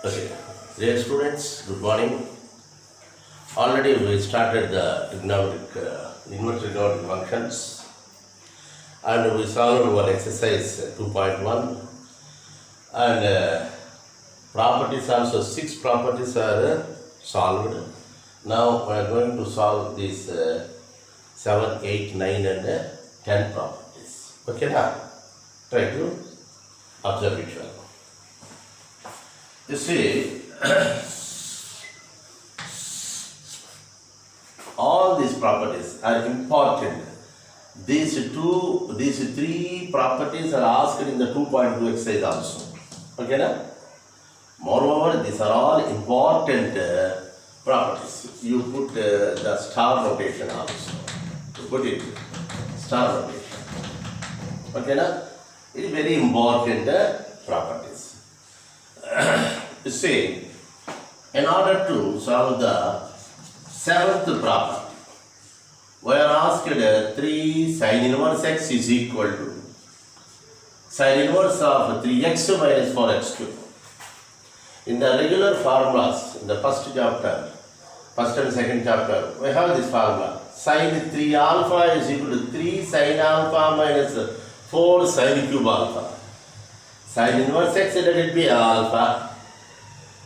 Okay. Dear students, good morning. Already we started the inverse trigonometric functions and we solved one exercise 2.1 and properties also 6 properties are solved. Now we are going to solve these 7, 8, 9 and 10 properties. Okay now? Try to observe it well. You see, all these properties are important. These three properties are asked in the 2.2 exercise also. Okay, na? Moreover, these are all important properties. You put the star notation also. You put it star notation. Okay, na? It is very important properties. You see, in order to solve the seventh problem, we are asked 3 sin inverse x is equal to sin inverse of 3x minus 4x cube. In the regular formulas, in the first and second chapter, we have this formula. Sin 3 alpha is equal to 3 sin alpha minus 4 sin cube alpha. Sin inverse x, let it be alpha.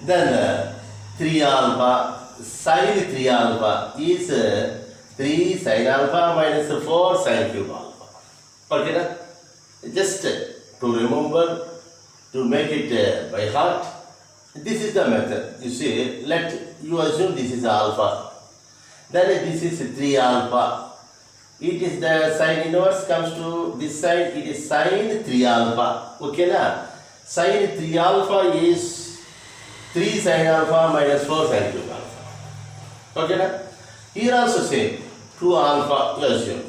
Then 3 alpha, sin 3 alpha is 3 sin alpha minus 4 sin cube alpha. Okay, na? Just to remember, to make it by heart, this is the method. You see, let you assume this is alpha. Then this is 3 alpha. It is the sin inverse comes to this side, it is sin 3 alpha. Okay, na? Sin 3 alpha is 3 sin alpha minus 4 sin cube alpha. Okay, na? Here also same. 2 alpha, you assume.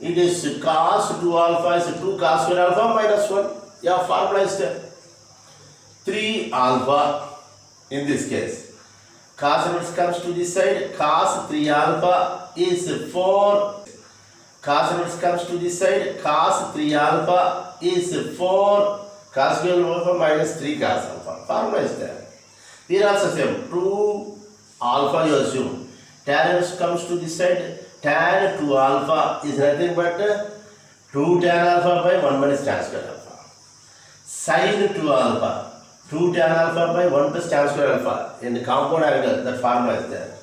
It is cos 2 alpha is 2 cos square alpha minus 1. Yeah, formula is there. 3 alpha in this case. Cos inverse comes to this side. Cos 3 alpha is 4. Cos inverse comes to this side. Cos 3 alpha is 4. Cos square alpha minus 3 cos alpha. Formula is there. Here also same. 2 alpha you assume. Tan inverse comes to this side. Tan 2 alpha is nothing but 2 tan alpha by 1 minus tan square alpha. Sin 2 alpha. 2 tan alpha by 1 plus tan square alpha. In the compound angle, that formula is there.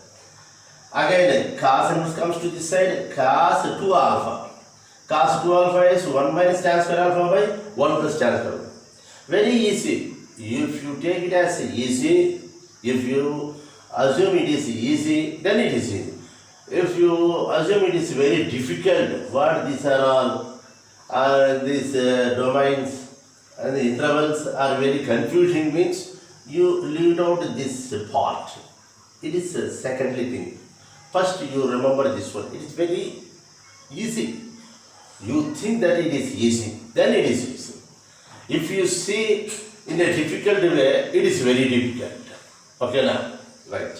Again, cos inverse comes to this side. Cos 2 alpha. Cos 2 alpha is 1 minus tan square alpha by 1 plus tan square alpha. Very easy. If you take it as easy, if you assume it is easy, then it is easy. If you assume it is very difficult, what these are all, these domains and the intervals are very confusing means you leave out this part. It is a secondary thing. First you remember this one. It is very easy. You think that it is easy, then it is easy. If you see in a difficult way, it is very difficult. Okay, now? Right.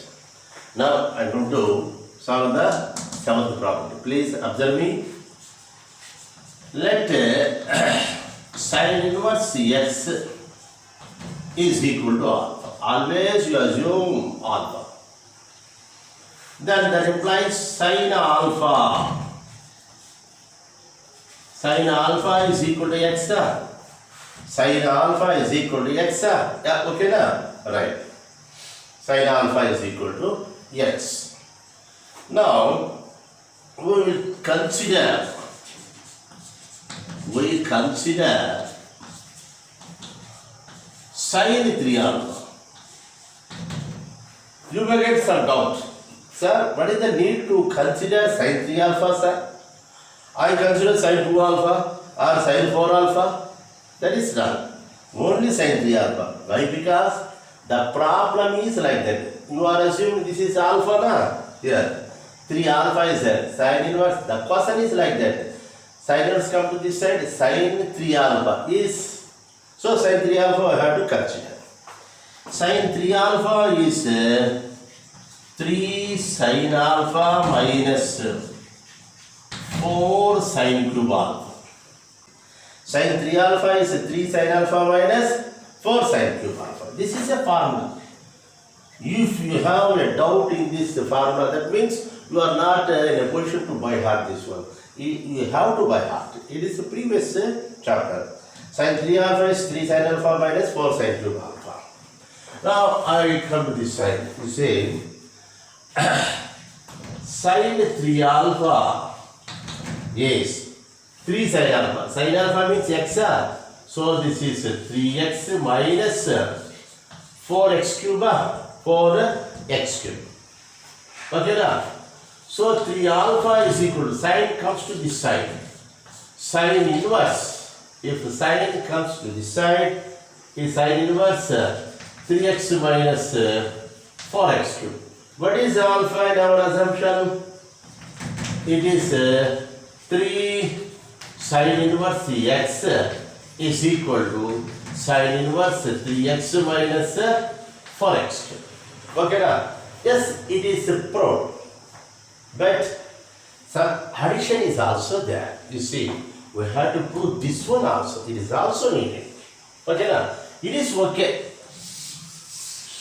Now I am going to solve the seventh problem. Please observe me. Let sin inverse x is equal to alpha. Always you assume alpha. Then that implies sin alpha. Sin alpha is equal to x. Sin alpha is equal to x. Yeah, okay, na? Right. Sin alpha is equal to x. Now, we will consider sin 3 alpha. You may get some doubt. Sir, what is the need to consider sin 3 alpha, sir? I consider sin 2 alpha or sin 4 alpha. That is done. Only sin 3 alpha. Why? Because the problem is like that. You are assuming this is alpha, na? Here. 3 alpha is there. Sin inverse. The question is like that. Sin inverse come to this side. Sin 3 alpha is. So sin 3 alpha I have to consider. Sin 3 alpha is 3 sin alpha minus 4 sin cube alpha. Sin 3 alpha is 3 sin alpha minus 4 sine cube alpha. This is a formula. If you have a doubt in this formula, that means you are not in a position to by heart this one. You have to by heart. It is the previous chapter. Sine 3 alpha is 3 sine alpha minus 4 sine cube alpha. Now I come to this side. You say sine 3 alpha is 3 sine alpha. Sine alpha means x. So this is 3x minus 4x cube. 4x cube. Okay now. So 3 alpha is equal to sine comes to this side. Sine inverse. If the sine comes to this side, is sine inverse 3x minus 4x cube. What is alpha in our assumption? It is 3 sine inverse x is equal to sine inverse 3x minus 4x cube. Okay now? Yes, it is proved. But some addition is also there. You see, we have to prove this one also. It is also needed. Okay now? It is okay.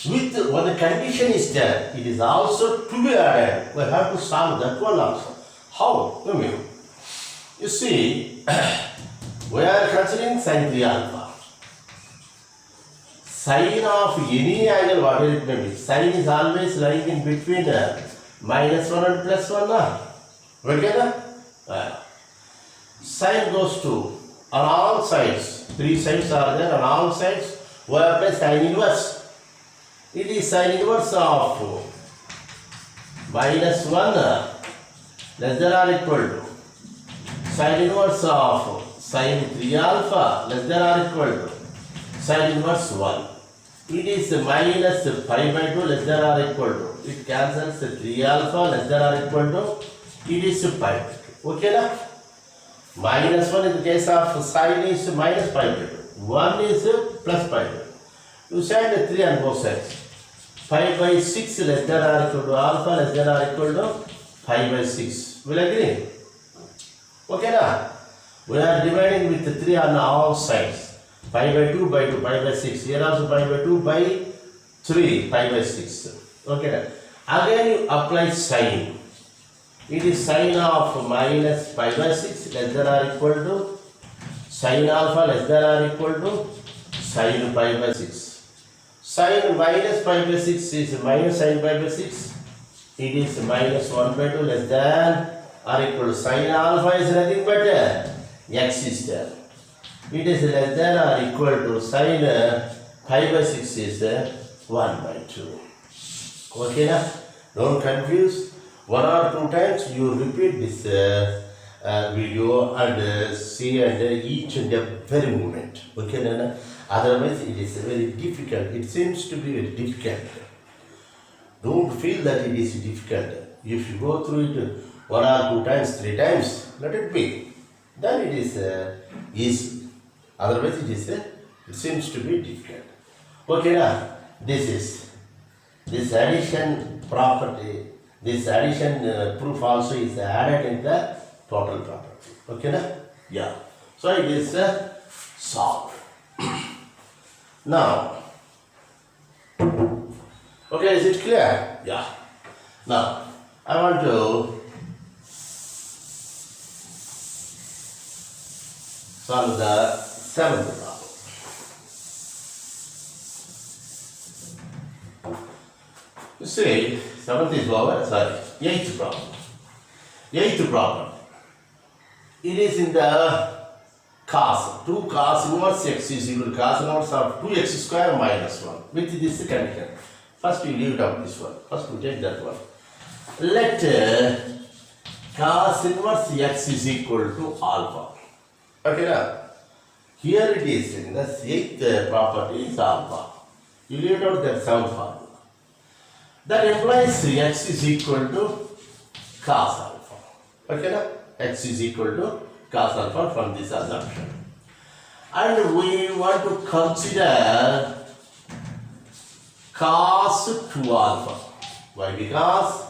With one condition is there, it is also to be added. We have to solve that one also. How? You see, we are considering sine 3 alpha. Sine of any angle, whatever it may be, sine is always lying in between minus 1 and plus 1. Okay? Sine goes to on all sides. 3 sides are there on all sides. We apply sine inverse. It is sine inverse of minus 1 less than or equal to sine inverse of sine 3 alpha less than or equal to sine inverse 1. It is minus pi by 2 less than or equal to. It cancels 3 alpha less than or equal to. It is pi by 2. Okay na? Minus 1 in the case of sine is minus pi by 2. 1 is plus pi by 2. You send 3 on both sides. Pi by 6 less than or equal to alpha less than or equal to pi by 6. Will agree? Okay na? We are dividing with 3 on all sides. Pi by 2 by 2 pi by 6. Here also pi by 2 by 3 pi by 6. Okay na? Again you apply sine. It is sine of minus pi by 6 less than or equal to sine alpha less than or equal to sine pi by 6. Sine minus pi by 6 is minus sine pi by 6. It is minus 1 by 2 less than or equal to sine alpha is nothing but x is there. It is less than or equal to sine pi by 6 is 1 by 2. Okay na? Don't confuse. 1 or 2 times you repeat this video and see and each and every movement. Okay na? Otherwise it is very difficult. It seems to be very difficult. Don't feel that it is difficult. If you go through it 1 or 2 times, 3 times, let it be. Then it is easy. Otherwise it seems to be difficult. Okay na? This addition property, this addition proof also is added in the total property. Okay na? Yeah. So it is solved. Now, okay, is it clear? Yeah. Now, I want to solve the 7th problem. You see, 7th is over, sorry, 8th problem. 8th problem. It is in the cos. 2 cos inverse x is equal to cos inverse of 2x square minus 1. With this condition. First we leave it out this one. First we take that one. Let cos inverse x is equal to alpha. Okay now. Here it is in the 8th property is alpha. You leave it out that 7th formula. That implies x is equal to cos alpha. Okay now? X is equal to cos alpha from this assumption. And we want to consider cos 2 alpha. Why? Because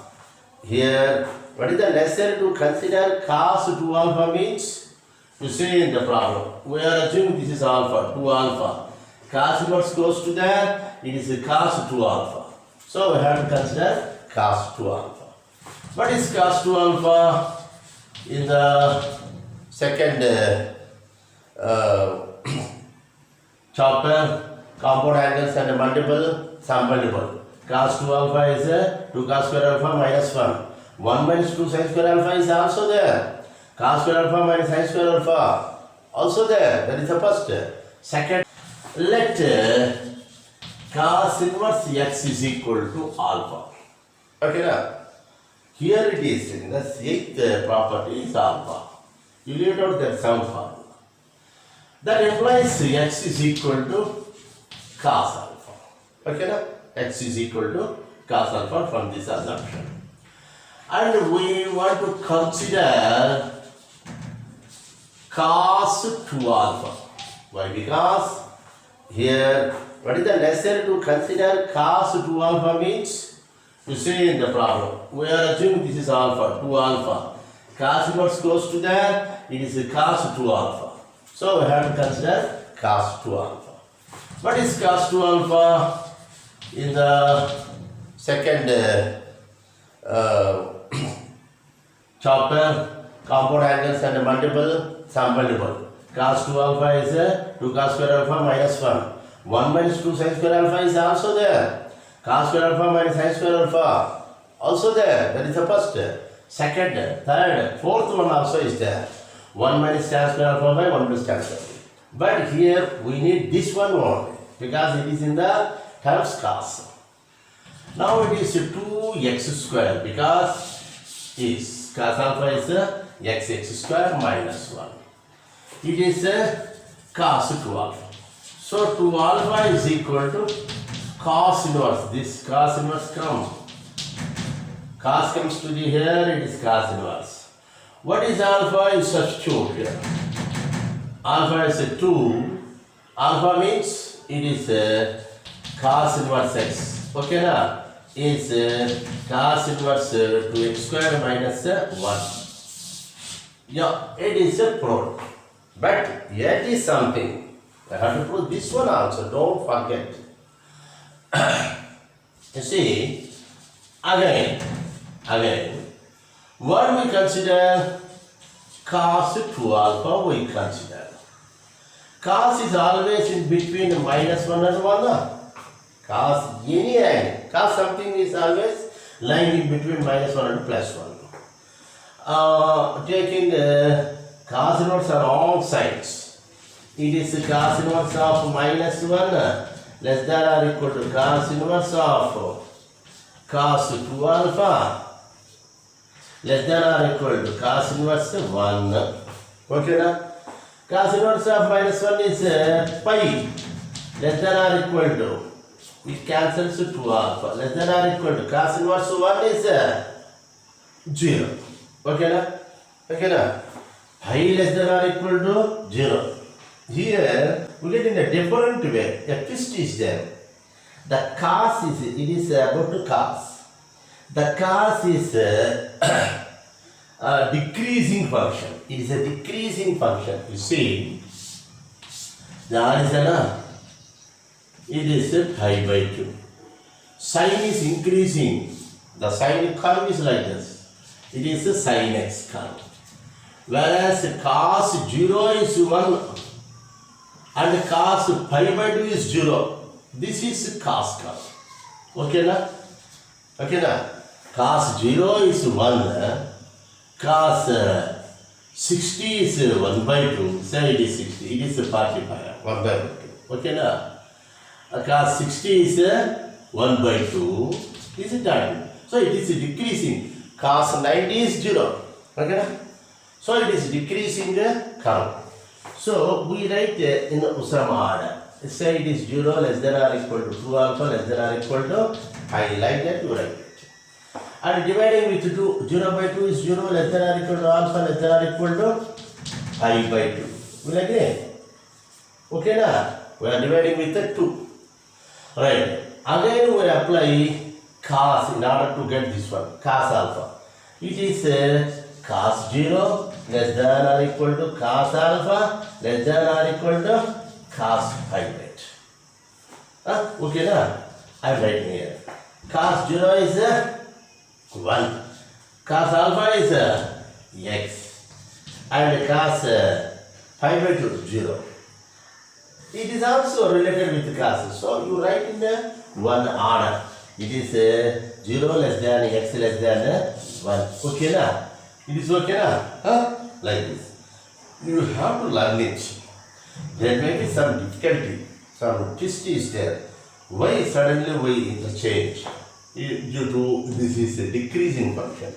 here, what is the necessary to consider cos 2 alpha means? You see in the problem, we are assuming this is alpha, 2 alpha. Cos inverse goes to there, it is cos 2 alpha. So we have to consider cos 2 alpha. What is cos 2 alpha? In the second chapter, compound angles and multiple sum multiple. Cos 2 alpha is 2 cos square alpha minus 1. 1 minus 2 sin square alpha is also there. Cos square alpha minus sin square alpha also there. That is the first. Second, let cos inverse x is equal to alpha. Okay, now here it is in the eighth property is alpha. You leave out that sum formula. That implies x is equal to cos alpha. Okay, now x is equal to cos alpha from this assumption. And we want to consider cos 2 alpha. Why? Because here, what is the necessary to consider cos 2 alpha means? You see in the problem, we are assuming this is alpha, 2 alpha. Cos inverse goes to there, it is cos 2 alpha. So we have to consider cos 2 alpha. What is cos 2 alpha? In the second chapter, compound angles and multiple sum multiple. Cos 2 alpha is 2 cos square alpha minus 1. 1 minus 2 sin square alpha is also there. Cos square alpha minus sin square alpha also there. That is the first. Second, third, fourth one also is there. 1 minus tan square alpha by 1 plus tan square. But here we need this one only because it is in the terms cos. Now it is 2x square because is cos alpha is x square minus 1. It is cos 2 alpha. So 2 alpha is equal to cos inverse. This cos inverse comes. Cos comes to the here, it is cos inverse. What is alpha? Is substitute here. Alpha is 2. Alpha means it is cos inverse x. Okay, now is cos inverse 2x square minus 1. Yeah, it is a product. But yet is something. I have to prove this one also. Don't forget. You see, again, what we consider cos 2 alpha, we consider. Cos is always in between minus 1 and 1. Cos any angle. Cos something is always lying in between minus 1 and plus 1. Taking cos inverse on all sides. It is cos inverse of minus 1 less than or equal to cos inverse of cos 2 alpha less than or equal to cos inverse 1. Okay, now cos inverse of minus 1 is pi less than or equal to, it cancels to 2 alpha less than or equal to cos inverse 1 is 0. Okay, now? Okay, now pi less than or equal to 0. Here we get in a different way. A twist is there. The cos is, it is about to cos. The cos is a decreasing function. It is a decreasing function. You see, the horizon, it is pi by 2. Sine is increasing. The sine curve is like this. It is a sin x curve. Whereas cos 0 is 1 and cos pi by 2 is 0. This is cos curve. Okay, na? Okay, na? Cos 0 is 1. Cos 60 is 1 by 2. Say it is 60. It is 45. 1 by 2. Okay, na? Cos 60 is 1 by 2. Is it done? So it is decreasing. Cos 90 is 0. Okay, na? So it is decreasing curve. So we write in Usama order. Say it is 0 less than or equal to 2 alpha less than or equal to I like that you write it. And dividing with 2, 0 by 2 is 0 less than or equal to alpha less than or equal to I by 2. Will agree? Okay, na? We are dividing with the 2. Right. Again we apply cos in order to get this one. Cos alpha. It is cos 0 less than or equal to cos alpha less than or equal to cos pi by 2. Okay, na? I am writing here. Cos 0 is 1. Cos alpha is x. And cos pi by 2 0. It is also related with cos. So you write in the one order. It is 0 less than x less than 1. Okay, na? It is okay, na? Huh? Like this. You have to learn it. There may be some difficulty, some twist is there. Why suddenly we interchange? Due to this is a decreasing function.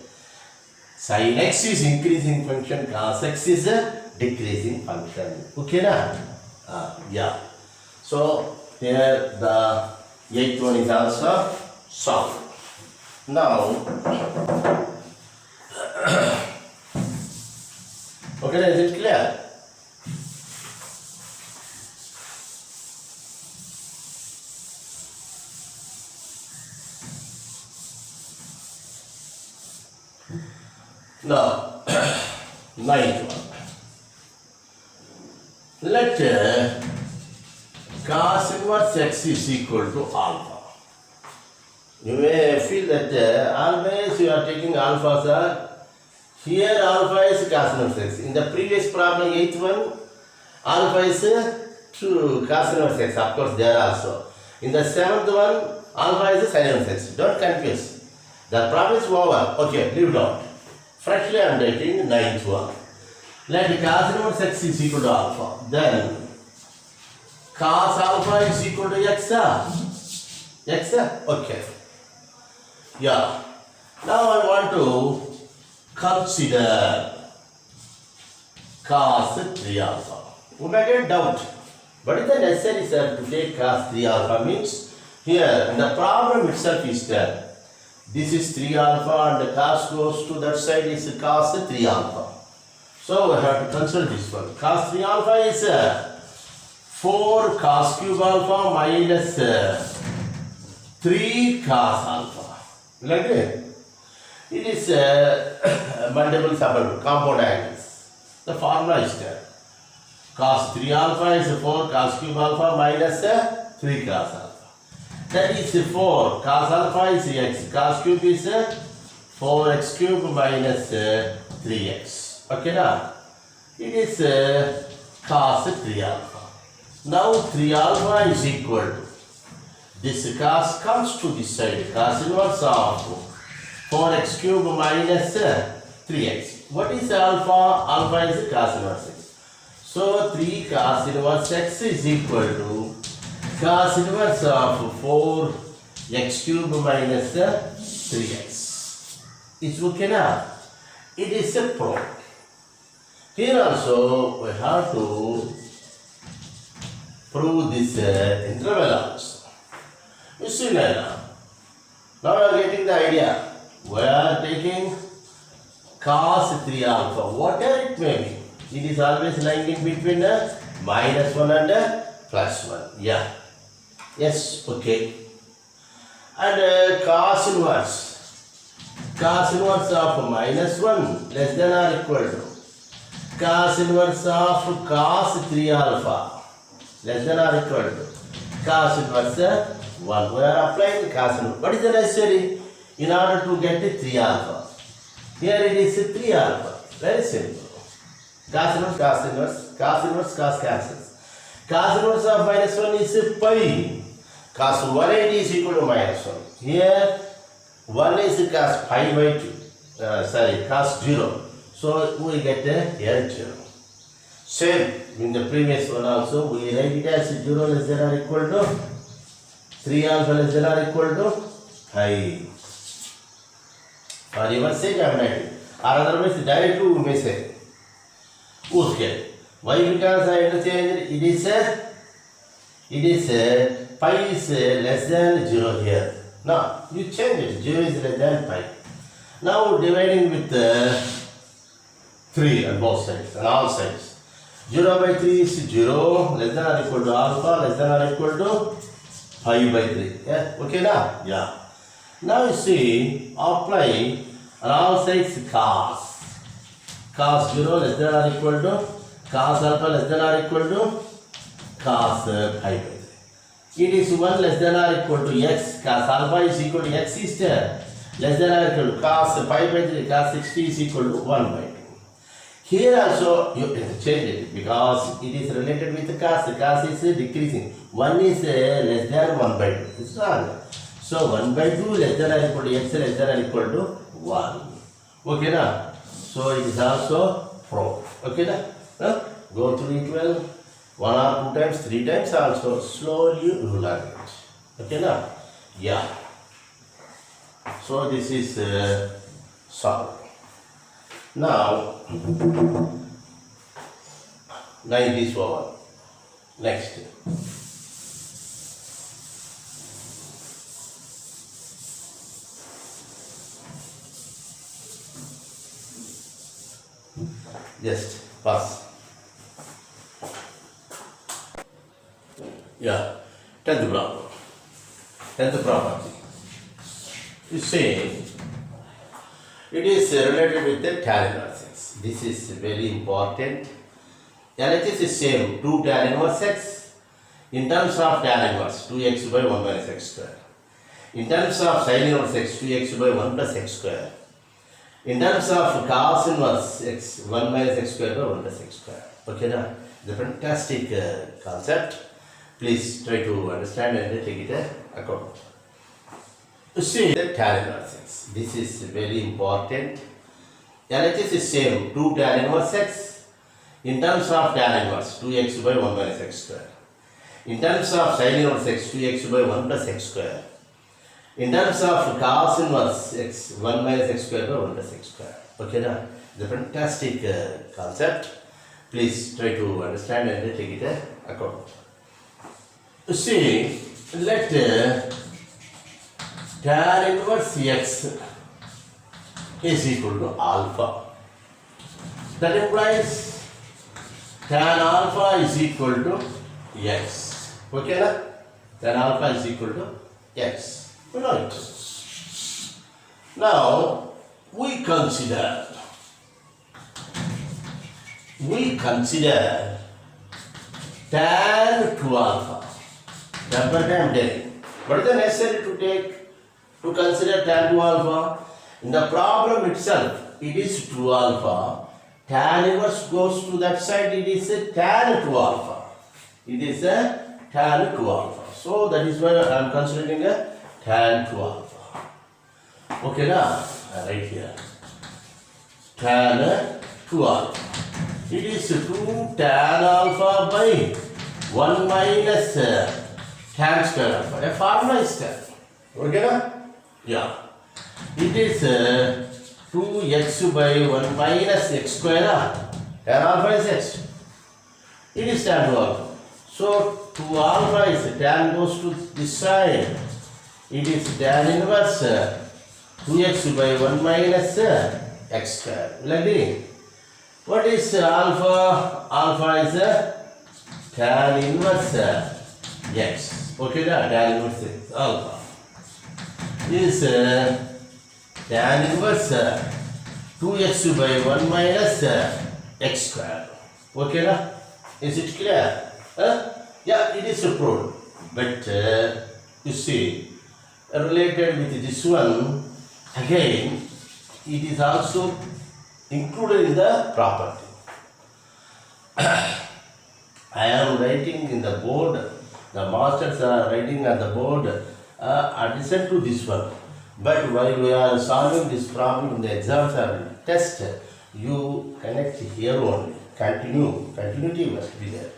Sin x is increasing function, cos x is a decreasing function. Okay, na? Yeah. So here the 8th one is also solved. Now, okay, is it clear? Now, 9th one. Let cos inverse x is equal to alpha. You may feel that always you are taking alpha, sir. Here alpha is cos inverse x. In the previous problem, 8th one, alpha is to cos inverse x. Of course, there also. In the 7th one, alpha is sin inverse x. Don't confuse. The problem is over. Okay, leave it out. Freshly I am taking 9th one. Let cos inverse x is equal to alpha. Then cos alpha is equal to x. X? Okay. Yeah. Now I want to consider cos 3 alpha. You may get doubt. What is the necessary, sir, to take cos 3 alpha? Means here in the problem itself is there. This is 3 alpha and the cos goes to that side is cos 3 alpha. So we have to consider this one. Cos 3 alpha is 4 cos cube alpha minus 3 cos alpha. Like that. It is multiple compound angles. The formula is there. Cos 3 alpha is 4 cos cube alpha minus 3 cos alpha. That is 4 cos alpha is x. Cos cube is 4x cube minus 3x. Okay, now it is cos 3 alpha. Now 3 alpha is equal to this cos comes to this side. Cos inverse of 4x cube minus 3x. What is alpha? Alpha is cos inverse x. So 3 cos inverse x is equal to cos inverse of 4x cube minus 3x. It's okay now. It is a problem. Here also we have to prove this interval also. You see now we are getting the idea. We are taking cos 3 alpha, whatever it may be. It is always lying in between minus 1 and plus 1. Yeah. Yes, okay. And cos inverse. Cos inverse of minus 1 less than or equal to cos inverse of cos 3 alpha less than or equal to cos inverse 1. We are applying cos inverse. What is the necessary in order to get the 3 alpha? Here it is 3 alpha. Very simple. Cos inverse, cos inverse, cos inverse, cos cancels. Cos inverse of minus 1 is pi. Cos 180 is equal to minus 1. Here 1 is cos pi by 2. Cos 0. So we get here 0. Same in the previous one also. We write it as 0 less than or equal to 3 alpha less than or equal to pi. For your sake I am writing. Or otherwise directly we may say. Okay. Why? Because I interchange it is pi is less than 0 here. Now you change it. 0 is less than pi. Now dividing with 3 on both sides, on all sides. 0 by 3 is 0 less than or equal to alpha less than or equal to pi by 3. Yeah. Okay now? Yeah. Now you see apply on all sides cos. Cos 0 less than or equal to cos alpha less than or equal to cos pi by 3. it is 1 less than or equal to x, cos alpha is equal to x is there, less than or equal to cos pi by 3, cos 60 is equal to 1 by 2. Here also you change it because it is related with the cos is decreasing. 1 is less than 1 by 2. It's wrong. So 1 by 2 less than or equal to x less than or equal to 1. Okay na? So it is also proved. Okay na? Go through it well. 1 or 2 times, 3 times also. Slowly you will learn it. Okay na? Yeah. So this is solved. Now it is over. Next. Just pass. Yeah. 10th problem. 10th property. You say it is related with the tan inverse x. This is very important. LHS is same 2 tan inverse x in terms of tan inverse 2x by 1 minus x square. In terms of sin inverse x 2x by 1 plus x square. In terms of cos inverse x 1 minus x square by 1 plus x square. Okay now? The fantastic concept. Please try to understand and take it account. See the tan inverse x. This is very important. LHS is same 2 tan inverse x in terms of tan inverse 2x by 1 minus x square. In terms of sin inverse x 2x by 1 plus x square. In terms of cos inverse x 1 minus x square by 1 plus x square. Okay now? The fantastic concept. Please try to understand and take it account. See, let tan inverse x is equal to alpha. That implies tan alpha is equal to x. Okay na? Tan alpha is equal to x. We know it. Now we consider tan 2 alpha. That's what I am telling. What is the necessary to consider tan 2 alpha? In the problem itself, it is 2 alpha. Tan inverse goes to that side, it is a tan 2 alpha. It is a tan 2 alpha. So that is why I am considering a tan 2 alpha. Okay now, right here. Tan 2 alpha. It is 2 tan alpha by 1 minus tan square alpha. A formula is there. Okay na? Yeah. It is 2x by 1 minus x square. Tan alpha is x. It is tan 2 alpha. So 2 alpha is tan goes to this side. It is tan inverse 2x by 1 minus x square. Will agree? What is alpha? Alpha is tan inverse x. Okay, tan inverse x. Alpha is tan inverse 2x by 1 minus x square. Okay, na? Is it clear? Yeah, it is proved. But you see, related with this one, again, it is also included in the property. I am writing in the board, the masters are writing on the board addition to this one. But while we are solving this problem in the exams or test, you connect here only. Continuity must be there.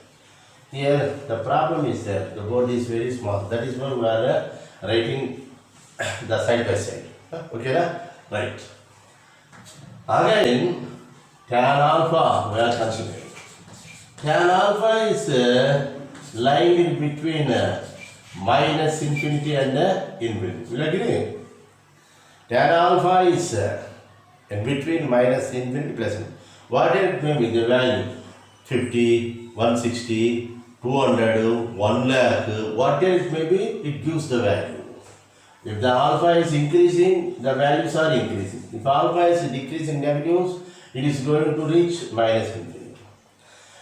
Here the problem is there, the board is very small. That is why we are writing the side by side. Okay, right. Again, tan alpha we are considering. Tan alpha is lying in between minus infinity and infinity. Will you agree? Tan alpha is in between minus infinity plus infinity. What it may be the value? 50, 160, 200, 1 lakh, whatever it may be, it gives the value. If the alpha is increasing, the values are increasing. If alpha is decreasing negatives, it is going to reach minus infinity.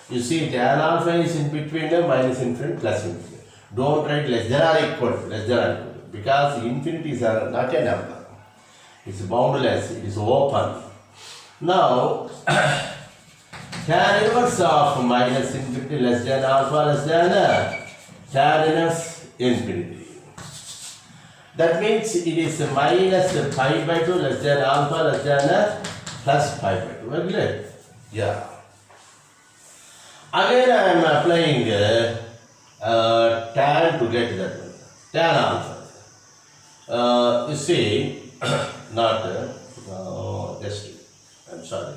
You see, tan alpha is in between the minus infinity plus infinity. Don't write less than or equal to, less than or equal to, because infinities are not a number. It's boundless, it is open. Now, tan inverse of minus infinity less than alpha less than tan inverse infinity. That means it is minus pi by 2 less than alpha less than plus pi by 2. Agree? Yeah. Again I am applying tan to get that one. Tan alpha. You see, not just, I'm sorry.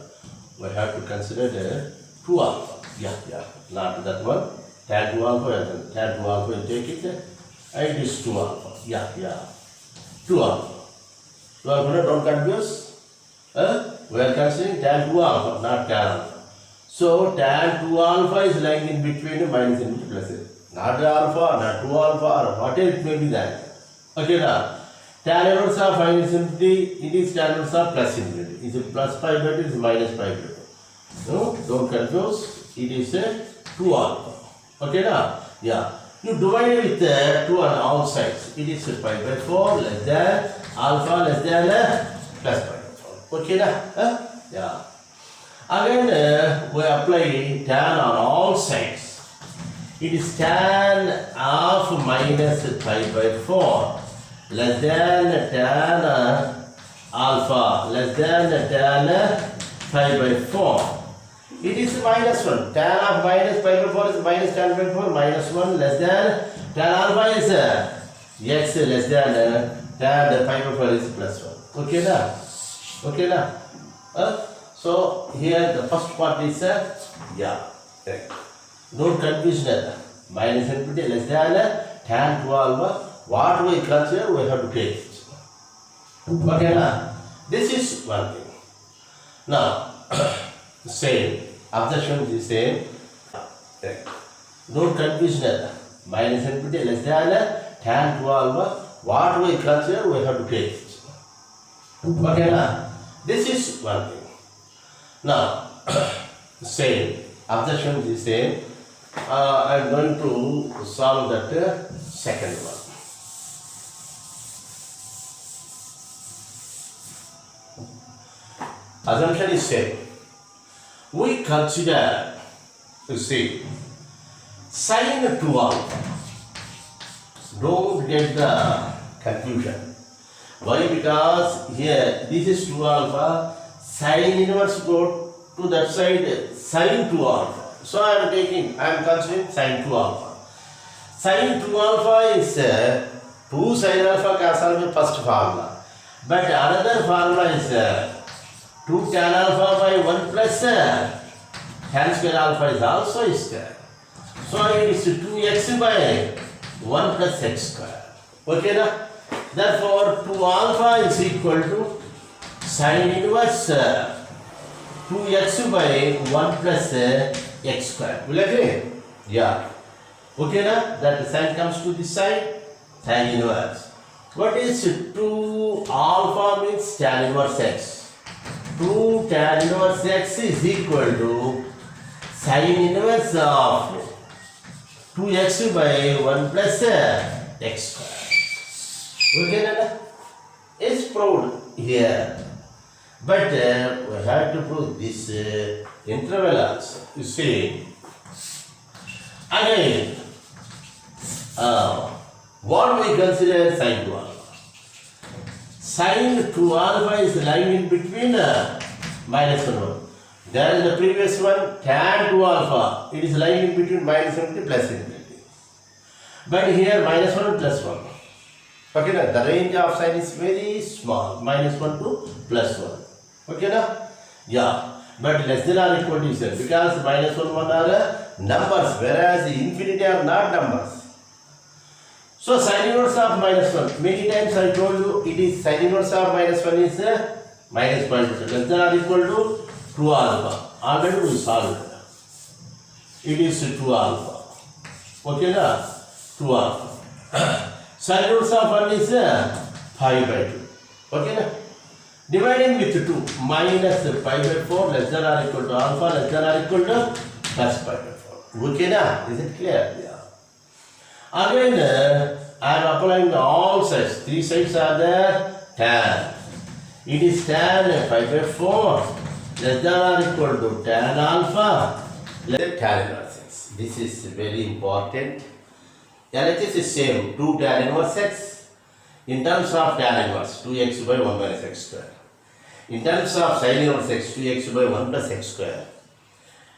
We have to consider the 2 alpha. Yeah. Not that one. Tan 2 alpha and tan 2 alpha, you take it. And it is 2 alpha. Yeah. 2 alpha. 2 alpha, don't confuse. We are considering tan 2 alpha, not tan alpha. So tan 2 alpha is lying in between minus infinity plus it. Not alpha, not 2 alpha, or whatever it may be that. Okay, now tan inverse of minus infinity, it is tan inverse of plus infinity. Is it plus pi by 2, it is minus pi by 2. No, don't confuse. It is a 2 alpha. Okay, now? Yeah. You divide it with 2 on all sides. It is pi by 4 less than alpha less than plus pi by 4. Okay, now? Yeah. Again, we apply tan on all sides. It is tan of minus pi by 4 less than tan alpha less than tan pi by 4. It is minus 1. Tan of minus pi by 4 is minus tan by 4. Minus 1 less than tan alpha is x less than tan pi by 4 is plus 1. Okay, now? Okay, now? So here the first part is don't confuse that. Minus infinity less than tan 2 alpha. What we consider, we have to take it. Okay, now? This is one thing. Now, same. Objection is the same. Don't confuse that. Minus infinity less than tan 2 alpha. What we consider, we have to take it. Okay, now? This is one thing. Now, same. Objection is the same. I am going to solve that second one. Assumption is same. We consider, you see, sin 2 alpha. Don't get the confusion. Why? Because here this is 2 alpha. Sin inverse go to that side, sin 2 alpha. So I am considering sin 2 alpha. Sin 2 alpha is 2 sin alpha cos alpha first formula. But another formula is 2 tan alpha by 1 plus tan square alpha is also is there. So it is 2x by 1 plus x square. Okay, now? Therefore 2 alpha is equal to sin inverse 2x by 1 plus x square. Will you agree? Yeah. Okay, now? That sign comes to this side, tan inverse. What is 2 alpha means tan inverse x. 2 tan inverse x is equal to sin inverse of 2x by 1 plus x square. Okay, Nana? It's proved here. But we have to prove this interval also. You see, again, what we consider sin 2 alpha. Sin 2 alpha is lying in between minus 1. There is the previous one, tan 2 alpha. It is lying in between minus infinity plus infinity. But here minus 1 plus 1. Okay, now the range of sign is very small, minus 1 to plus 1. Okay, now? Yeah. But less than or equal to zero, because minus 1, 1 are numbers, whereas the infinity are not numbers. So sin inverse of minus 1. Many times I told you it is sin inverse of minus 1 is minus 0.2. Less than or equal to 2 alpha. Already we solved it. It is 2 alpha. Okay, na? 2 alpha. Sin inverse of 1 is pi by 2. Okay, na? Dividing with 2 minus pi by 4 less than or equal to alpha less than or equal to plus pi by 4. Okay, na? Is it clear? Yeah. Again, I am applying the all sides. Three sides are there. Tan. It is tan pi by 4 less than or equal to tan alpha less than tan inverse x. This is very important. LHS is same, 2 tan inverse x. In terms of tan inverse, 2x by 1 minus x square. In terms of sin inverse x, 2x by 1 plus x square.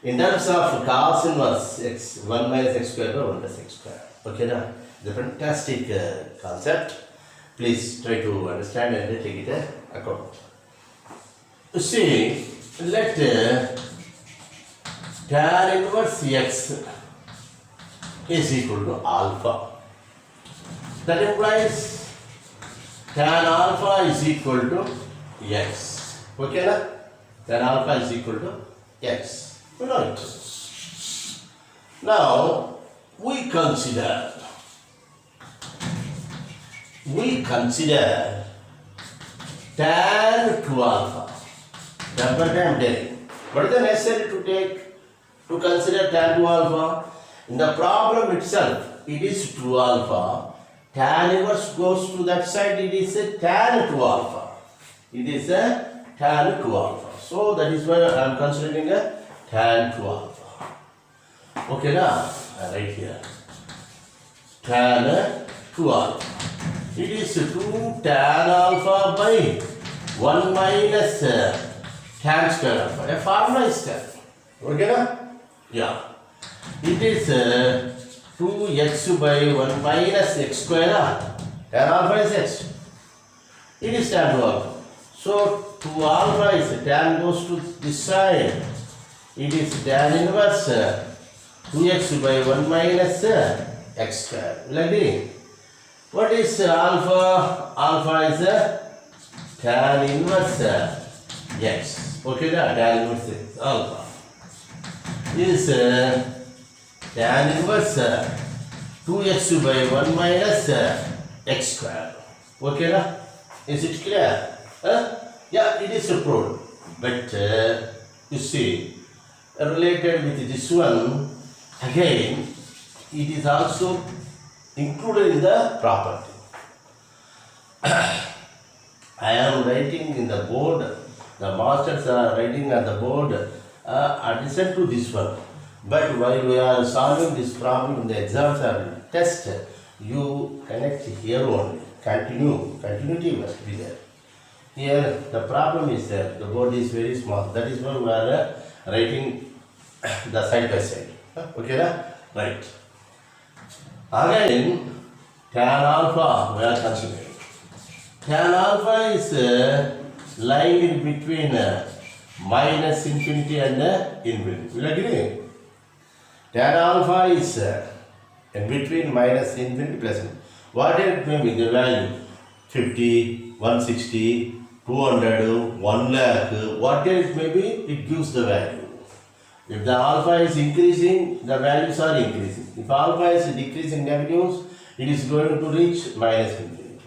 In terms of cos inverse x, 1 minus x square by 1 plus x square. Okay, now the fantastic concept. Please try to understand and take it account. See, let tan inverse x is equal to alpha. That implies tan alpha is equal to x. Okay, na? Tan alpha is equal to x. We know it. Now, we consider tan 2 alpha. That's what I am telling. What is the necessary to take to consider tan 2 alpha? In the problem itself, it is 2 alpha. Tan inverse goes to that side, it is a tan 2 alpha. It is a tan 2 alpha. So that is why I am considering a tan 2 alpha. Okay, now I write here tan 2 alpha. It is 2 tan alpha by 1 minus tan square alpha. A formula is there. Okay, na? Yeah. It is 2x by 1 minus x square. Tan alpha is x. It is tan 2 alpha. So 2 alpha is tan goes to this side. It is tan inverse 2x by 1 minus x square. Will agree? What is alpha? Alpha is tan inverse x. Okay, tan inverse x. Alpha is tan inverse 2x by 1 minus x square. Okay, na? Is it clear? Yeah, it is proved. But you see, related with this one, again, it is also included in the property. I am writing in the board, the masters are writing on the board addition to this one. But while we are solving this problem in the exams or test, you connect here only. Continuity must be there. Here the problem is there, the board is very small. That is why we are writing the side by side. Okay, right. Again, tan alpha we are considering. Tan alpha is lying in between minus infinity and infinity. Will you agree? Tan alpha is in between minus infinity plus infinity. What it may be the value? 50, 160, 200, 1 lakh, whatever it may be, it gives the value. If the alpha is increasing, the values are increasing. If alpha is decreasing negatives, it is going to reach minus infinity.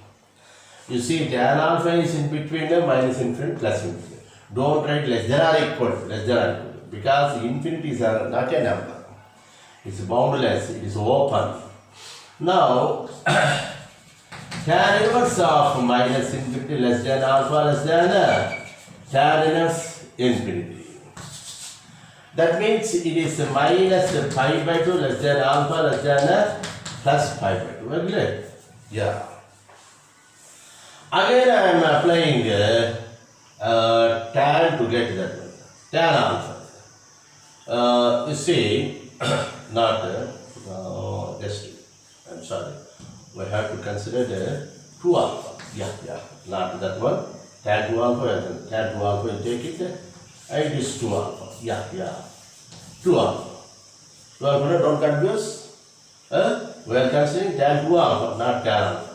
You see, tan alpha is in between the minus infinity plus infinity. Don't write less than or equal to, because infinity is not a number. It's boundless, it is open. Now, tan inverse of minus infinity less than alpha less than tan inverse infinity. That means it is minus pi by 2 less than alpha less than plus pi by 2. Agree? Yeah. Again I am applying tan to get that one. Tan alpha. You see, not just, I'm sorry. We have to consider the 2 alpha. Yeah. Not that one. Tan 2 alpha, tan 2 alpha, you take it. It is 2 alpha. Yeah. 2 alpha. 2 alpha, don't confuse. We are considering tan 2 alpha, not tan alpha.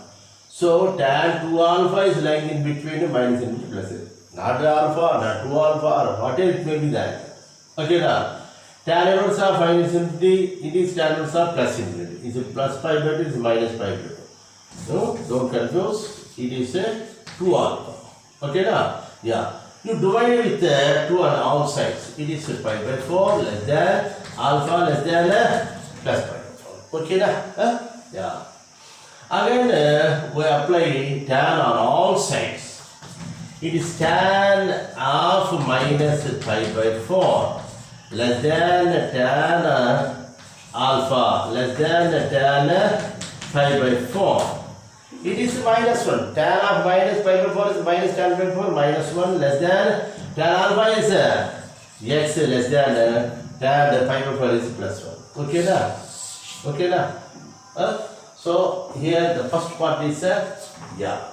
So tan 2 alpha is lying in between minus infinity plus infinity. Not alpha, not 2 alpha, or whatever it may be that. Okay, now. Tan inverse of minus infinity, it is tan inverse of plus infinity. Is it plus pi by 2, it is minus pi by 2. No, don't confuse. It is a 2 alpha. Okay, now? Yeah. You divide with 2 on all sides. It is pi by 4 less than alpha less than plus pi by 4. Okay, now? Yeah. Again, we apply tan on all sides. It is tan of minus pi by 4 less than tan alpha less than tan pi by 4. It is minus 1. Tan of minus pi by 4 is minus tan by 4 minus 1 less than tan alpha is x less than tan pi by 4 is plus 1. Okay na? Okay na? So here the first part is yeah.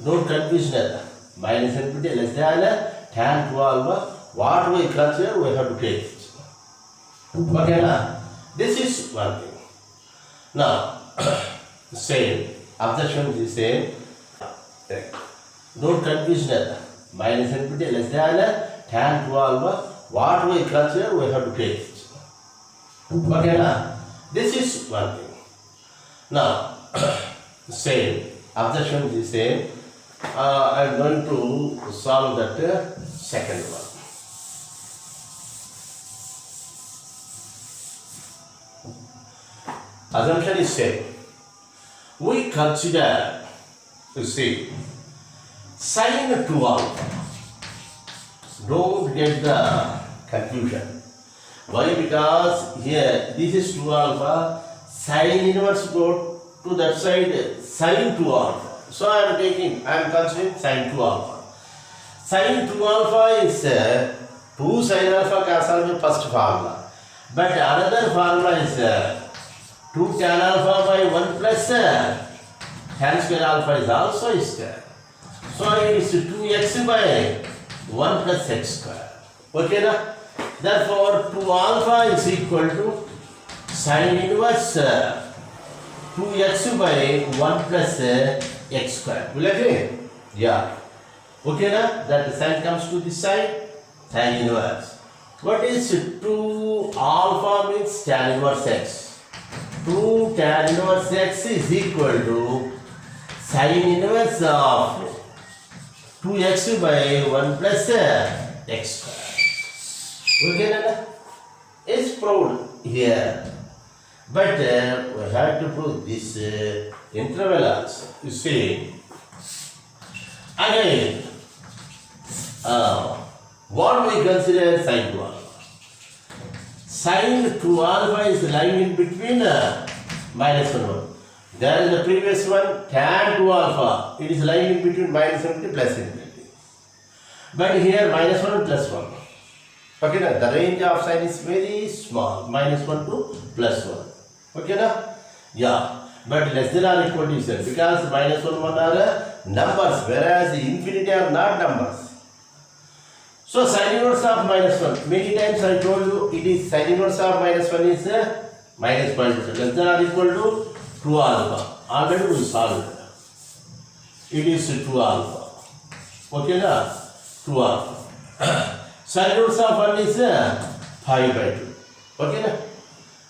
Don't confuse that. Minus infinity less than tan 2 alpha. What we consider we have to take it. Okay na? This is one thing. Now same. Objection is same. Don't confuse that. Minus infinity less than tan 2 alpha. What we consider we have to take it. Okay na? This is one thing. Now same. Objection is same. I am going to solve that second one. Assumption is same. We consider, you see, sin 2 alpha. Don't get the confusion. Why? Because here this is 2 alpha, sin inverse go to that side, sin 2 alpha. So I am considering sin 2 alpha. Sin 2 alpha is 2 sin alpha cancel with first formula. But another formula is 2 tan alpha by 1 plus tan square alpha is also is there. So it is 2x by 1 plus x square. Okay na? Therefore 2 alpha is equal to sin inverse 2x by 1 plus x square. Will you agree? Yeah. Okay na? That sign comes to this side, tan inverse. What is 2 alpha means tan inverse x. 2 tan inverse x is equal to sin inverse of 2x by 1 plus x square. Okay na? It's proved here. But we have to prove this interval also. You see, again, what we consider sin 2 alpha. Sin 2 alpha is lying in between minus 1 1. There is the previous one, tan 2 alpha. It is lying in between minus infinity plus infinity. But here minus 1 plus 1. Okay, now the range of sign is very small, minus 1 to plus 1. Okay, na? Yeah, but less than or equal to zero because minus 1 1 are numbers, whereas the infinity are not numbers. So sin inverse of minus 1. Many times I told you it is sin inverse of minus 1 is minus 0.2 less than or equal to 2 alpha. Already we solved it. It is 2 alpha. Okay, na? 2 alpha. Sin inverse of 1 is pi by 2. Okay, na?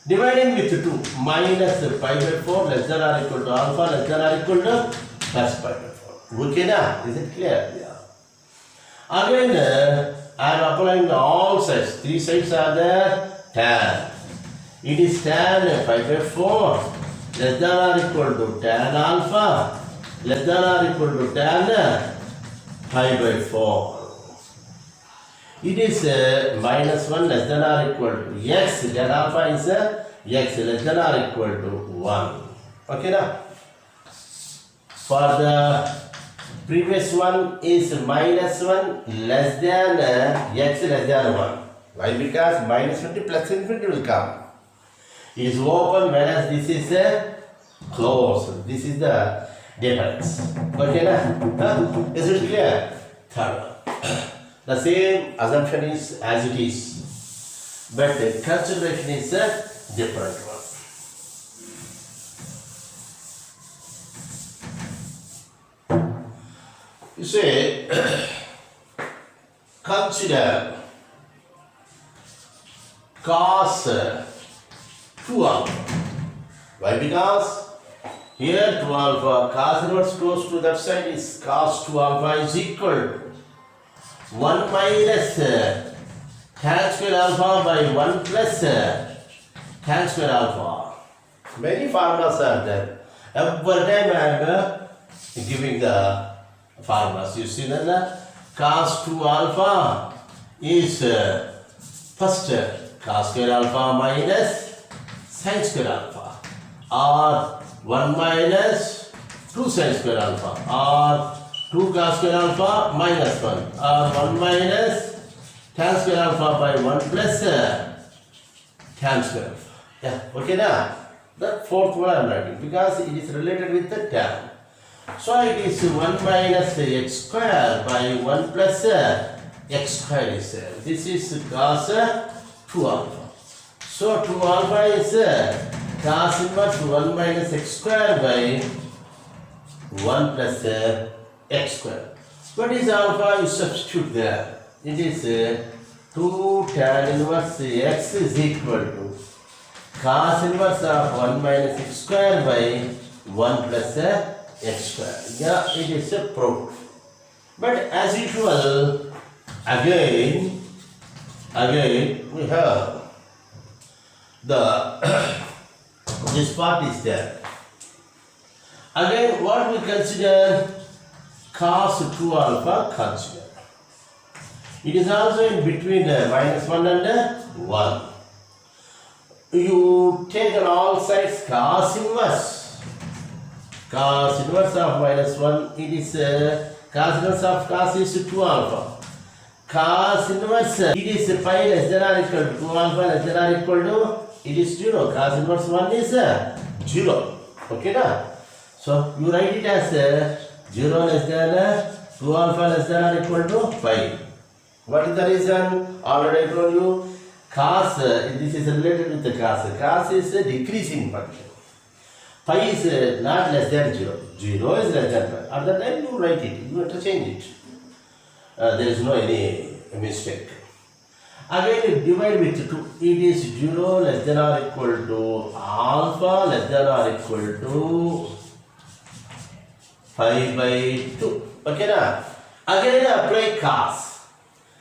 Dividing with 2 minus pi by 4 less than or equal to alpha less than or equal to plus pi by 4. Okay, na? Is it clear? Yeah. Again, I am applying all sides. 3 sides are there. Tan. It is tan pi by 4 less than or equal to tan alpha less than or equal to tan pi by 4. It is minus 1 less than or equal to x. Tan alpha is x less than or equal to 1. Okay, na? For the previous one is minus 1 less than x less than 1. Why? Because minus infinity plus infinity will come. It is open whereas this is closed. This is the difference. Okay, na? Is it clear? Third one. The same assumption is as it is, but the consideration is a different one. You say, consider cos 2 alpha. Why? Because here 2 alpha, cos inverse goes to that side is cos 2 alpha is equal to 1 minus tan square alpha by 1 plus tan square alpha. Many formulas are there. Every time I am giving the formulas. You see that cos 2 alpha is first cos square alpha minus sin square alpha, or 1 minus 2 sin square alpha, or 2 cos square alpha minus 1, or 1 minus tan square alpha by 1 plus tan square alpha. Yeah, okay now. The fourth one I am writing because it is related with the tan. So it is 1 minus x square by 1 plus x square is this is cos 2 alpha. So 2 alpha is cos inverse 1 minus x square by 1 plus x square. What is alpha? You substitute there. It is 2 tan inverse x is equal to cos inverse of 1 minus x square by 1 plus x square. Yeah, it is a proof. But as usual, again we have the this part is there. Again, what we consider cos 2 alpha consider. It is also in between minus 1 and 1. You take on all sides cos inverse. Cos inverse of minus 1, it is cos inverse of cos is 2 alpha. Cos inverse, it is pi less than or equal to 2 alpha less than or equal to, it is 0. Cos inverse 1 is 0. Okay na? So you write it as 0 less than 2 alpha less than or equal to pi. What is the reason? Already I told you. Cos, this is related with the cos. Cos is a decreasing function. Pi is not less than 0. 0 is less than pi. At that time you write it. You have to change it. There is no any mistake. Again you divide with 2. It is 0 less than or equal to alpha less than or equal to pi by 2. Okay na? Again apply cos.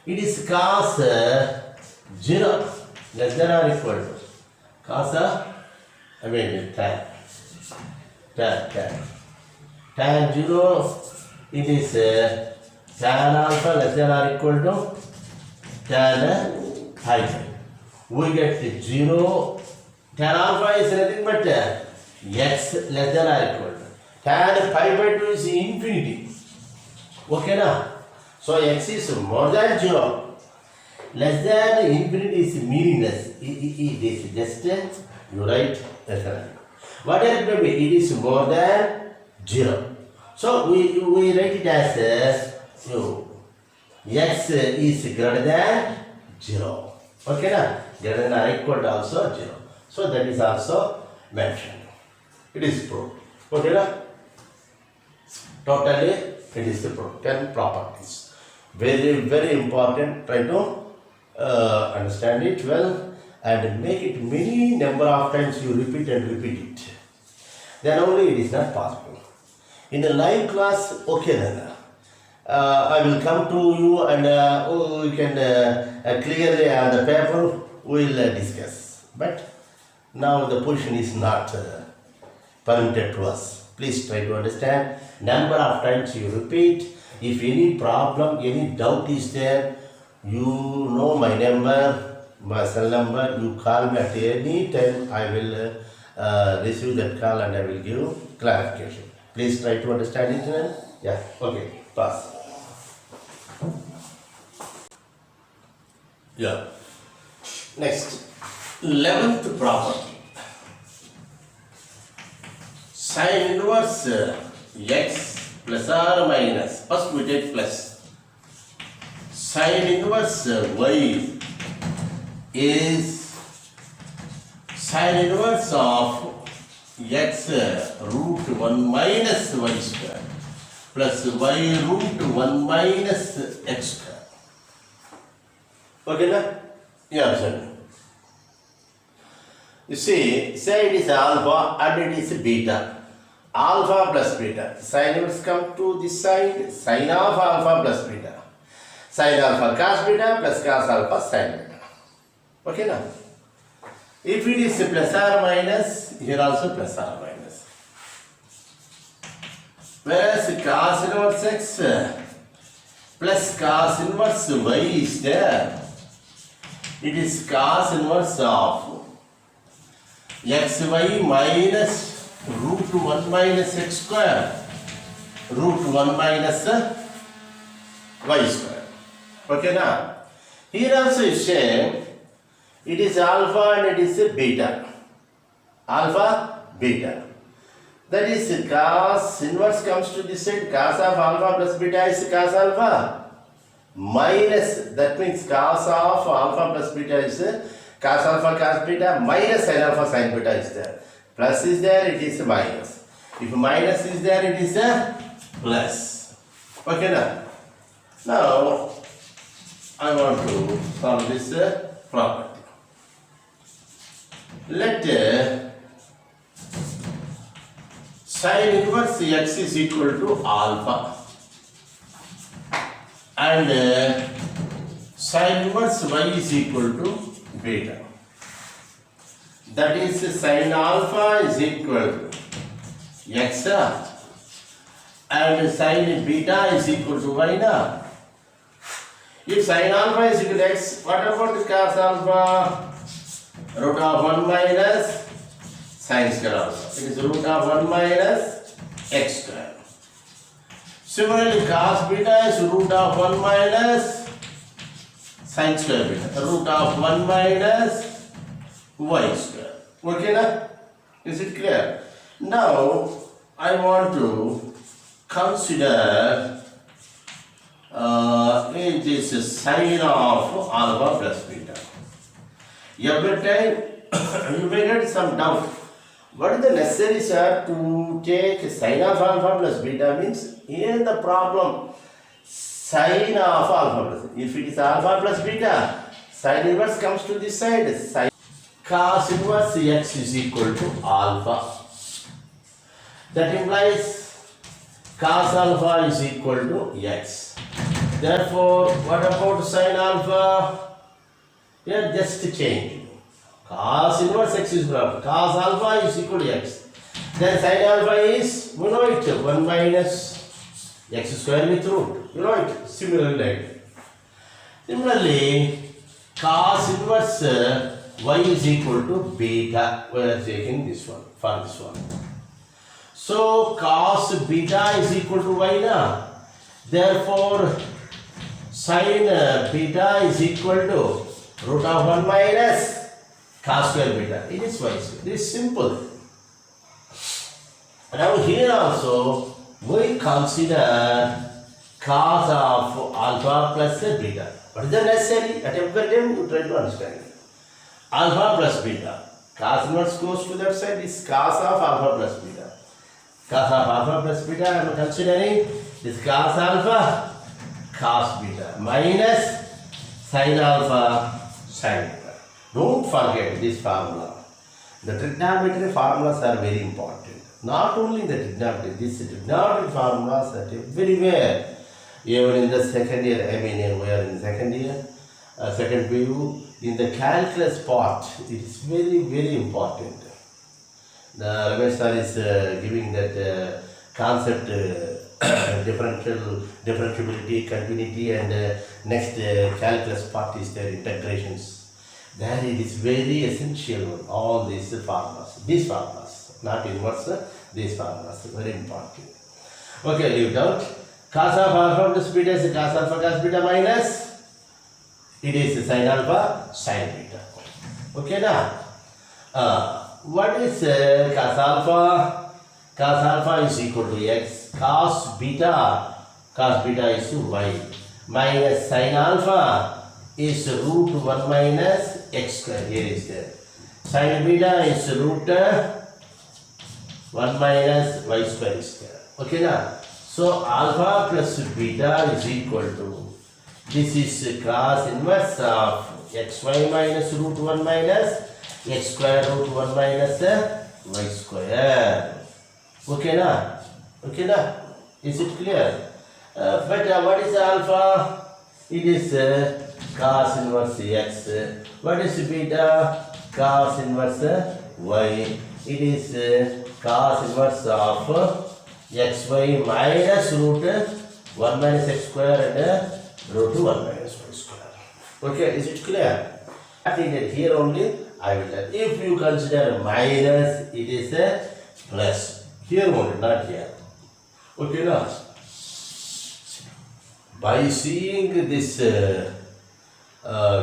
It is cos 0 less than or equal to cos tan 0, it is tan alpha less than or equal to tan pi. We get 0, tan alpha is nothing but x less than or equal to tan pi by 2 is infinity. Okay na? So x is more than 0. Less than infinity is meaningless. It is just you write less than. Whatever it may be, it is more than 0. So we write it as x is greater than 0. Okay na? Greater than or equal to also 0. So that is also mentioned. It is proved. Okay na? Totally it is the proof. 10 properties. Very, very important. Try to understand it well and make it many number of times you repeat and repeat it. Then only it is not possible. In the live class, okay then. I will come to you and we can clearly on the paper we will discuss. But now the position is not permitted to us. Please try to understand. Number of times you repeat. If any problem, any doubt is there, you know my number, my cell number, you call me at any time, I will receive that call and I will give clarification. Please try to understand it. Yeah, okay, pass. Yeah. Next, 11th property. Sin inverse x plus or minus. First we take plus. Sin inverse y is sin inverse of x root 1 minus y square plus y root 1 minus x square. Okay na? Yeah, sir. You see, say it is alpha and it is beta. Alpha plus beta. Sin inverse come to this side. Sin of alpha plus beta. Sin alpha cos beta plus cos alpha sin beta. Okay now? If it is plus or minus, here also plus or minus. Whereas cos inverse x plus cos inverse y is there. It is cos inverse of xy minus root 1 minus x square, root 1 minus y square. Okay now? Here also is same. It is alpha and it is beta. Alpha, beta. That is cos inverse comes to this side. Cos of alpha plus beta is cos alpha. Minus, that means cos of alpha plus beta is cos alpha cos beta minus sin alpha sin beta is there. Plus is there, it is minus. If minus is there, it is a plus. Okay now? Now, I want to solve this property. Let sin inverse x is equal to alpha and sin inverse y is equal to beta. That is sin alpha is equal to x and sin beta is equal to y now. If sin alpha is equal to x, what about cos alpha? Root of 1 minus sin square alpha. It is root of 1 minus x square. Similarly, cos beta is root of 1 minus sin square beta. Root of 1 minus y square. Okay na? Is it clear? Now, I want to consider it is sin of alpha plus beta. Every time you may get some doubt. What is the necessary, sir, to take sin of alpha plus beta means here the problem sin of alpha plus. If it is alpha plus beta, sin inverse comes to this side. Sin cos inverse x is equal to alpha. That implies cos alpha is equal to x. Therefore, what about sin alpha? Here just change. Cos inverse x is equal to cos alpha is equal to x. Then sin alpha is, you know it, 1 minus x square with root. You know it. Similarly, cos inverse y is equal to beta. We are taking this one for this one. So cos beta is equal to y now. Therefore, sin beta is equal to root of 1 minus cos square beta. It is y square. This is simple. Now here also we consider cos of alpha plus beta. What is the necessary? At every time you try to understand it. Alpha plus beta. Cos inverse goes to that side is cos of alpha plus beta. Cos of alpha plus beta I am considering is cos alpha cos beta minus sin alpha sin beta. Don't forget this formula. The trigonometry formulas are very important. Not only the trigonometry, these trigonometry formulas are everywhere. Even in the second year, I mean, we are in second year, second view, in the calculus part, it is very, very important. The Ramesh sir is giving that concept differentiability, continuity, and next calculus part is their integrations. There it is very essential, all these formulas, not inverse, these formulas, very important. Okay, leave it out. Cos of alpha plus beta is cos alpha cos beta minus, it is sin alpha sin beta. Okay now, what is cos alpha? Cos alpha is equal to x, cos beta is y, minus sin alpha is root 1 minus x square, here is there. Sin beta is root 1 minus y square is there. Okay now, so alpha plus beta is equal to, this is cos inverse of xy minus root 1 minus x square root 1 minus y square. Okay na? Okay na? Is it clear? But what is alpha? It is cos inverse x. What is beta? cos inverse y. It is cos inverse of xy minus root 1 minus x square and root 1 minus y square. Okay, is it clear? Here only I will tell. If you consider minus, it is a plus. Here only, not here. Okay, now by seeing this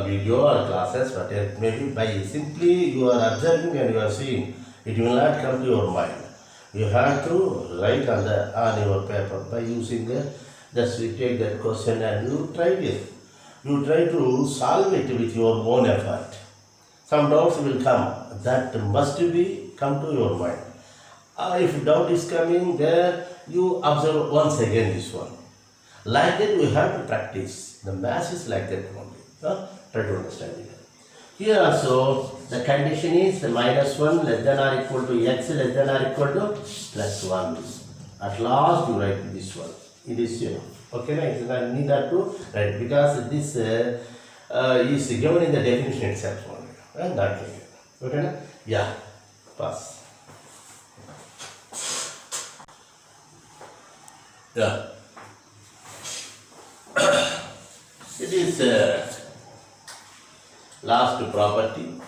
video or classes, but maybe by simply you are observing and you are seeing, it will not come to your mind. You have to write on your paper by using just you take that question and you try it. You try to solve it with your own effort. Some doubts will come. That must be come to your mind. If doubt is coming there, you observe once again this one. Like that we have to practice. The math is like that only. Try to understand it. Here also the condition is minus 1 less than or equal to x less than or equal to plus 1. At last you write this one. It is okay, it is not need that to write because this is given in the definition itself only. Not here. Okay, yeah, pass. Yeah. It is last property,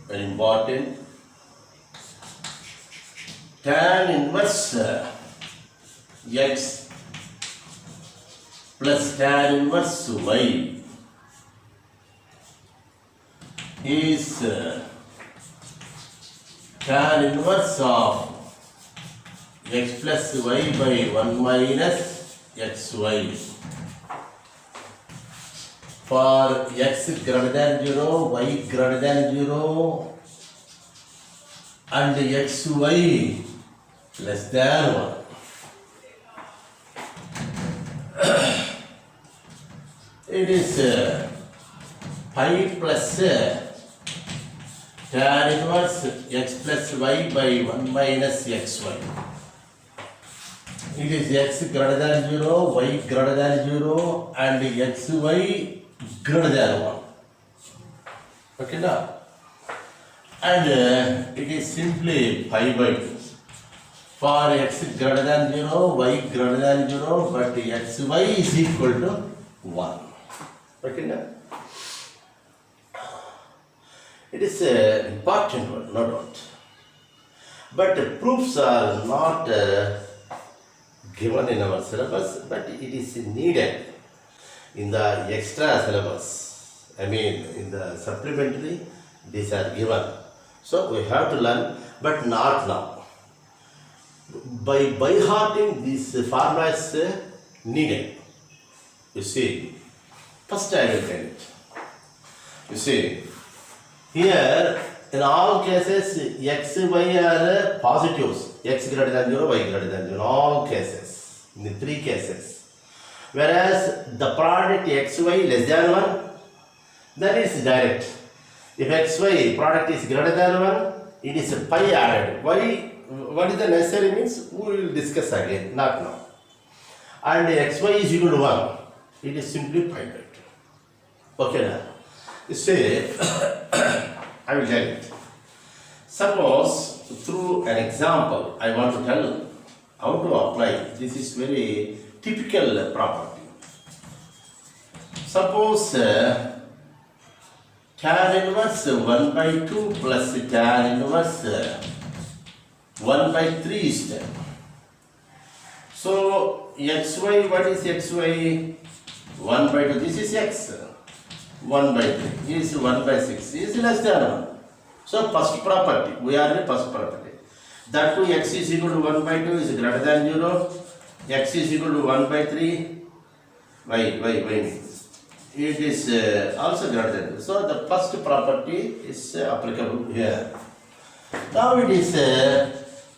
very important. Tan inverse x plus tan inverse y is tan inverse of x plus y by 1 minus xy. For x greater than 0, y greater than 0 and xy less than 1. It is pi plus tan inverse x plus y by 1 minus xy. It is x greater than 0, y greater than 0 and xy greater than 1. Okay now? And it is simply pi by 2. For x greater than 0, y greater than 0, but xy is equal to 1. Okay now? It is an important one, no doubt. But the proofs are not given in our syllabus, but it is needed in the extra syllabus. I mean, in the supplementary, these are given. So we have to learn, but not now. By hearting, this formula is needed. You see, first I will tell it. You see, here in all cases, x, y are positives. X greater than 0, y greater than 0. In all cases, in the 3 cases. Whereas the product xy less than 1, that is direct. If xy product is greater than 1, it is a pi added. Why? What is the necessary means? We will discuss again, not now. And xy is equal to 1. It is simply pi by 2. Okay now. You say, I will tell it. Suppose through an example, I want to tell you how to apply. This is very typical property. Suppose tan inverse 1 by 2 plus tan inverse 1 by 3 is there. So xy, what is xy? 1 by 2, this is x. 1 by 3, this is 1 by 6, is less than 1. So first property, we are in first property. That too x is equal to 1 by 2 is greater than 0. X is equal to 1 by 3. Y. It is also greater than 0. So the first property is applicable here. Now it is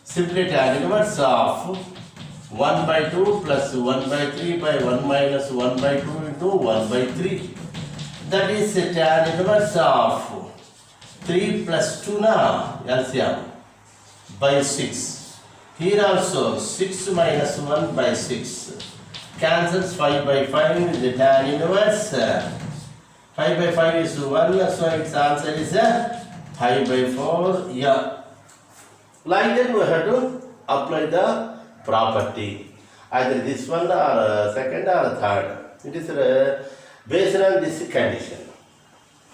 simply tan inverse of 1 by 2 plus 1 by 3 by 1 minus 1 by 2 into 1 by 3. That is tan inverse of 3 plus 2 now, LCM, by 6. Here also 6 minus 1 by 6. Cancels 5 by 5 is the tan inverse 5 by 5 is 1, so its answer is 5 by 4. Yeah. Like that we have to apply the property. Either this one or second or third. It is based on this condition.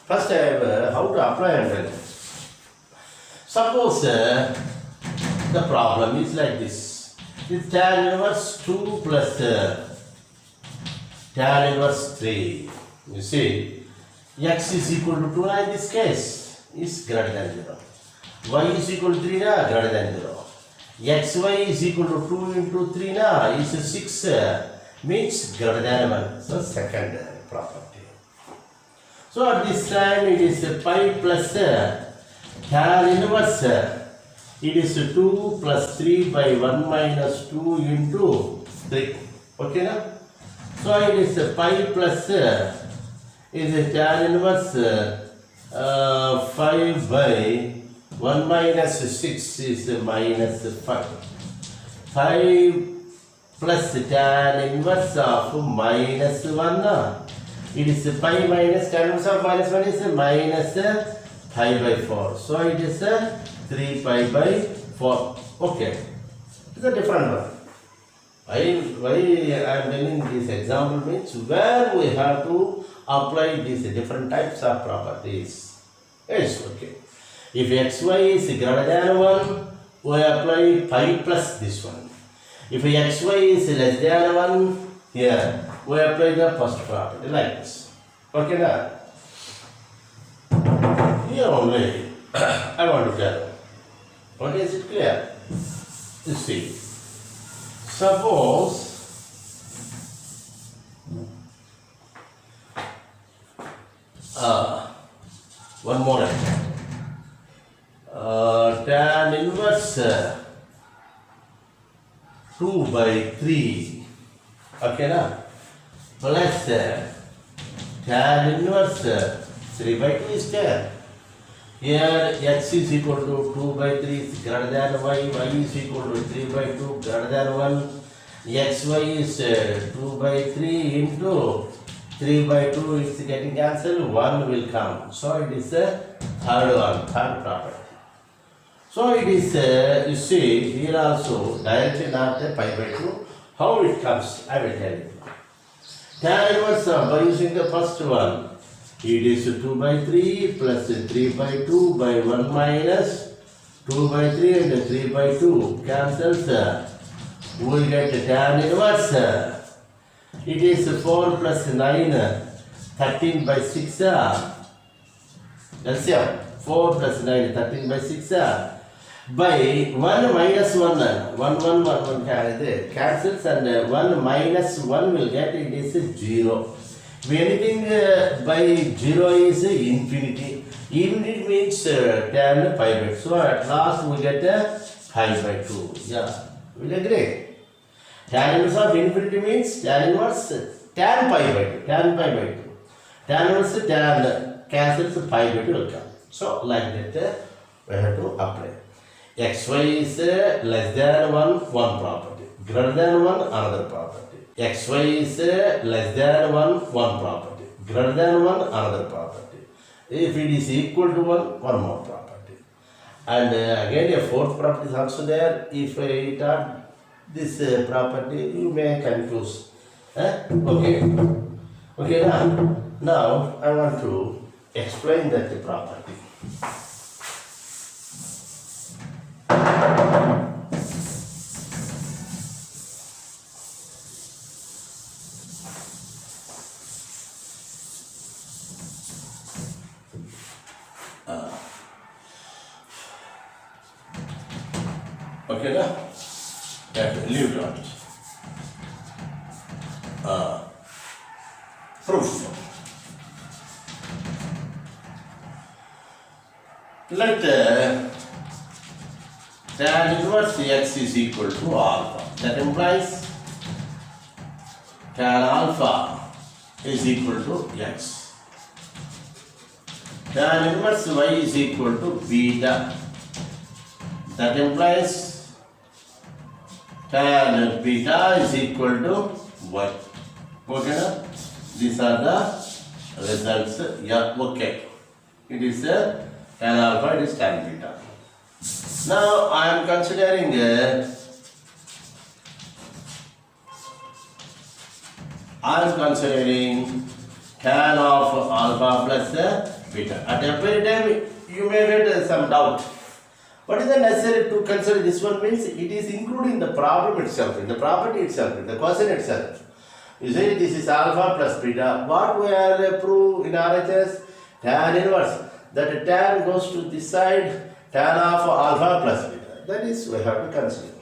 First I have how to apply and suppose the problem is like this. It's tan inverse 2 plus tan inverse 3. You see, x is equal to 2 in this case is greater than 0. Y is equal to 3 na greater than 0. Xy is equal to 2 into 3 na is 6 means greater than 1. So second property. So at this time it is pi plus tan inverse. It is 2 plus 3 by 1 minus 2 into 3. Okay na? So it is pi plus is tan inverse 5 by 1 minus 6 is minus 5. 5 plus tan inverse of minus 1. It is pi minus tan inverse of minus 1 is minus pi by 4. So it is 3 pi by 4. Okay. It's a different one. Why I am telling this example means where we have to apply these different types of properties. Yes, okay. If xy is greater than 1, we apply pi plus this one. If xy is less than 1, here we apply the first property like this. Okay now? Here only I want to tell. Okay, is it clear? You see. Suppose one more tan inverse 2 by 3, okay na, plus tan inverse 3 by 2 is there. Here x is equal to 2 by 3 is greater than y, y is equal to 3 by 2 greater than 1, xy is 2 by 3 into 3 by 2 is getting cancelled, 1 will come. So it is a third one, third property. So it is, you see, here also directly not the pi by 2. How it comes, I will tell you. Tan inverse by using the first one, it is 2 by 3 plus 3 by 2 by 1 minus 2 by 3 and 3 by 2 cancels. We get tan inverse. It is 4 plus 9, 13 by 6. LCM 4 plus 9, 13 by 6. By 1 minus 1, 1 cancels and 1 minus 1 will get, it is 0. If anything by 0 is infinity, infinity means tan pi by 2. So at last we get pi by 2. Yeah, will agree? Tan inverse of infinity means tan inverse tan pi by 2. Tan pi by 2. Tan inverse tan cancels pi by 2 will come. So like that we have to apply. Xy is less than 1, one property. Greater than 1, another property. Xy is less than 1, one property. Greater than 1, another property. If it is equal to 1, one more property. And again a fourth property is also there. If it are this property, you may confuse. Okay. Okay, now I want to explain that property. Okay, now leave it out. Proof. Let tan inverse x is equal to alpha. That implies tan alpha is equal to x. Tan inverse y is equal to beta. That implies tan beta is equal to y. Okay, these are the results, yeah, okay. It is tan alpha, it is tan beta. Now I am considering tan of alpha plus beta. At every time you may get some doubt. What is the necessary to consider this one means it is included in the problem itself, in the property itself, in the question itself. You say this is alpha plus beta. What we are prove in RHS? Tan inverse. That tan goes to this side, tan of alpha plus beta. That is we have to consider.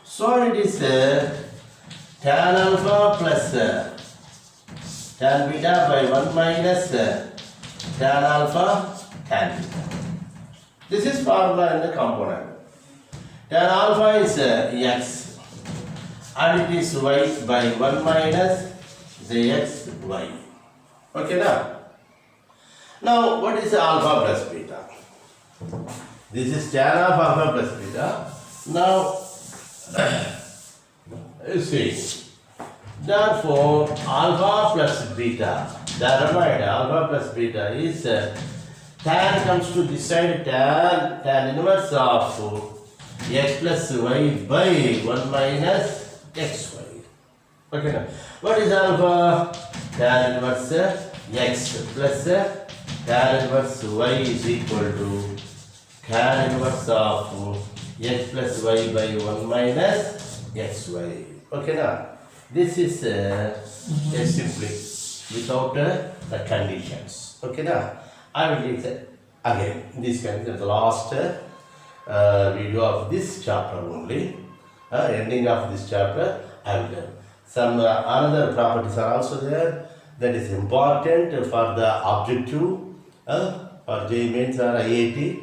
So it is tan alpha plus tan beta by 1 minus tan alpha tan beta. This is formula in the component. Tan alpha is x and it is y by 1 minus the x y. Okay now? Now what is alpha plus beta? This is tan of alpha plus beta. Now you see. Therefore alpha plus beta. Thereby alpha plus beta is tan comes to this side, tan inverse of x plus y by 1 minus xy. Okay now. What is alpha? Tan inverse x plus tan inverse y is equal to tan inverse of x plus y by 1 minus xy. Okay now. This is simply without the conditions. Okay now. I will read again. This is the last video of this chapter only. Ending of this chapter, I will tell. Some another properties are also there that is important for the objective for JEE Mains or IIT.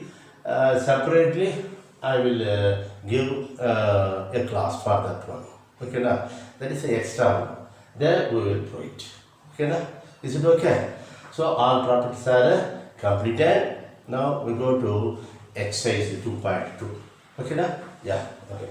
Separately, I will give a class for that one. Okay now, that is the extra one. There we will do it. Okay now, is it okay? So all properties are completed. Now we go to exercise 2.2. Okay now? Yeah. Okay.